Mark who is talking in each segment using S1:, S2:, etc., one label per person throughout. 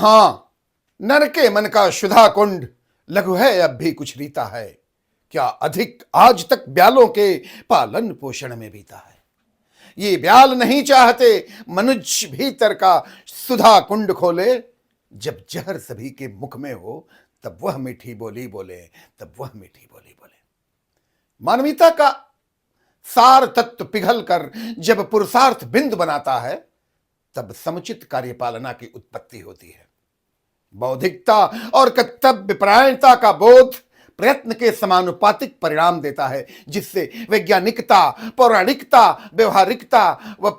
S1: हाँ, नर के मन का शुधा कुंड लघु है, अब भी कुछ रीता है, क्या अधिक आज तक ब्यालों के पालन पोषण में बीता है। ये ब्याल नहीं चाहते मनुष्य भीतर का सुधा कुंड खोले, जब जहर सभी के मुख में हो तब वह मीठी बोली बोले, तब वह मीठी बोली बोले। मानवीयता का सार तत्व पिघल कर जब पुरुषार्थ बिंदु बनाता है, तब समुचित कार्यपालना की उत्पत्ति होती है। बौद्धिकता और कर्तव्य परायणता का बोध प्रयत्न के समानुपातिक परिणाम देता है, जिससे वैज्ञानिकता, पौराणिकता, व्यवहारिकता व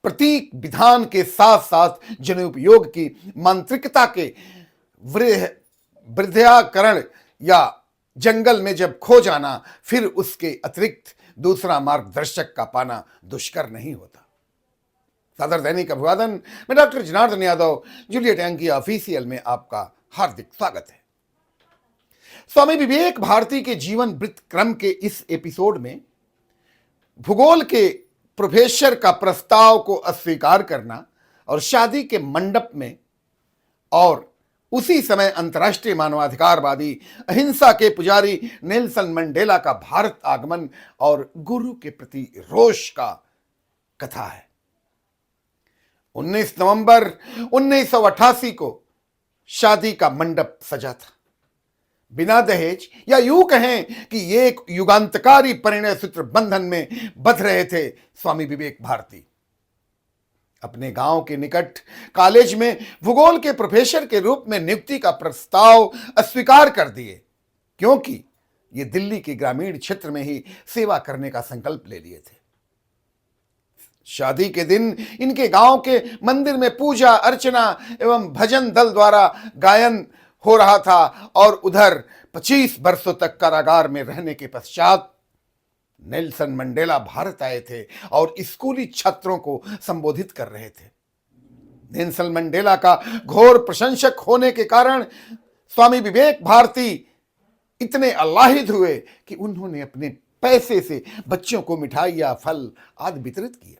S1: प्रतीक विधान के साथ साथ जनोपयोग की मांत्रिकता के वृद्धाकरण या जंगल में जब खो जाना, फिर उसके अतिरिक्त दूसरा मार्गदर्शक का पाना दुष्कर नहीं होता। सादर दैनिक अभिवादन में डॉक्टर जनार्दन यादव, जूलियट एंकी ऑफिशियल में आपका हार्दिक स्वागत है। स्वामी विवेक भारती के जीवन वृत्त क्रम के इस एपिसोड में भूगोल के प्रोफेसर का प्रस्ताव को अस्वीकार करना और शादी के मंडप में और उसी समय अंतर्राष्ट्रीय मानवाधिकारवादी अहिंसा के पुजारी नेल्सन मंडेला का भारत आगमन और गुरु के प्रति रोष का कथा है। 19 नवंबर 1988 को शादी का मंडप सजा था। बिना दहेज या यूं कहें कि ये एक युगांतकारी परिणय सूत्र बंधन में बंध रहे थे स्वामी विवेक भारती। अपने गांव के निकट कॉलेज में भूगोल के प्रोफेसर के रूप में नियुक्ति का प्रस्ताव अस्वीकार कर दिए, क्योंकि ये दिल्ली के ग्रामीण क्षेत्र में ही सेवा करने का संकल्प ले लिए थे। शादी के दिन इनके गांव के मंदिर में पूजा अर्चना एवं भजन दल द्वारा गायन हो रहा था और उधर 25 वर्षों तक कारागार में रहने के पश्चात नेल्सन मंडेला भारत आए थे और स्कूली छात्रों को संबोधित कर रहे थे। नेल्सन मंडेला का घोर प्रशंसक होने के कारण स्वामी विवेक भारती इतने आह्लादित हुए कि उन्होंने अपने पैसे से बच्चों को मिठाई या फल आदि वितरित किए।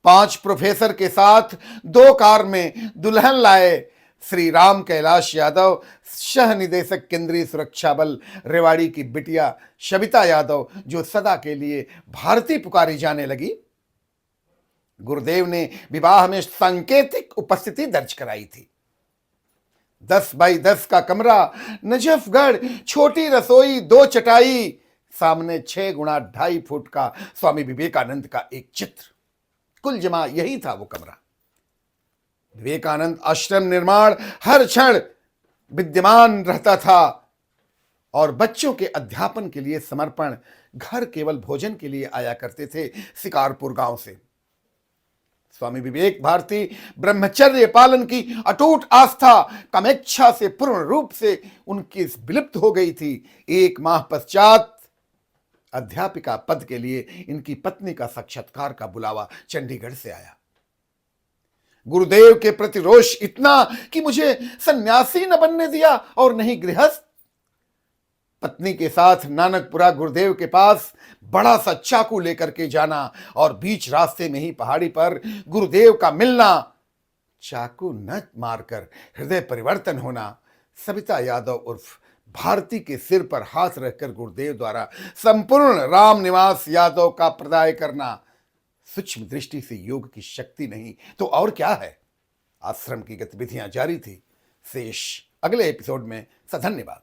S1: 5 प्रोफेसर के साथ 2 कार में दुल्हन लाए श्री राम कैलाश यादव, सह निदेशक केंद्रीय सुरक्षा बल रेवाड़ी की बिटिया शबिता यादव, जो सदा के लिए भारती पुकारी जाने लगी। गुरुदेव ने विवाह में सांकेतिक उपस्थिति दर्ज कराई थी। 10 बाई 10 का कमरा, नजफगढ़, छोटी रसोई, 2 चटाई, सामने 6 गुणा 2.5 फुट का स्वामी विवेकानंद का एक चित्र। कुल जमा यही था वो कमरा। विवेकानंद आश्रम निर्माण हर क्षण विद्यमान रहता था और बच्चों के अध्यापन के लिए समर्पण घर केवल भोजन के लिए आया करते थे शिकारपुर गांव से। स्वामी विवेक भारती ब्रह्मचर्य पालन की अटूट आस्था कामेच्छा से पूर्ण रूप से उनकी विलुप्त हो गई थी। 1 माह पश्चात अध्यापिका पद के लिए इनकी पत्नी का साक्षात्कार का बुलावा चंडीगढ़ से आया। गुरुदेव के प्रति रोष इतना कि मुझे सन्यासी न बनने दिया और नहीं गृहस्थ। पत्नी के साथ नानकपुरा गुरुदेव के पास बड़ा सा चाकू लेकर के जाना और बीच रास्ते में ही पहाड़ी पर गुरुदेव का मिलना, चाकू न मारकर हृदय परिवर्तन होना, सबिता यादव उर्फ भारती के सिर पर हाथ रखकर गुरुदेव द्वारा संपूर्ण राम निवास यादव का प्रदाय करना सूक्ष्म दृष्टि से योग की शक्ति नहीं तो और क्या है। आश्रम की गतिविधियां जारी थी। शेष अगले एपिसोड में। धन्यवाद।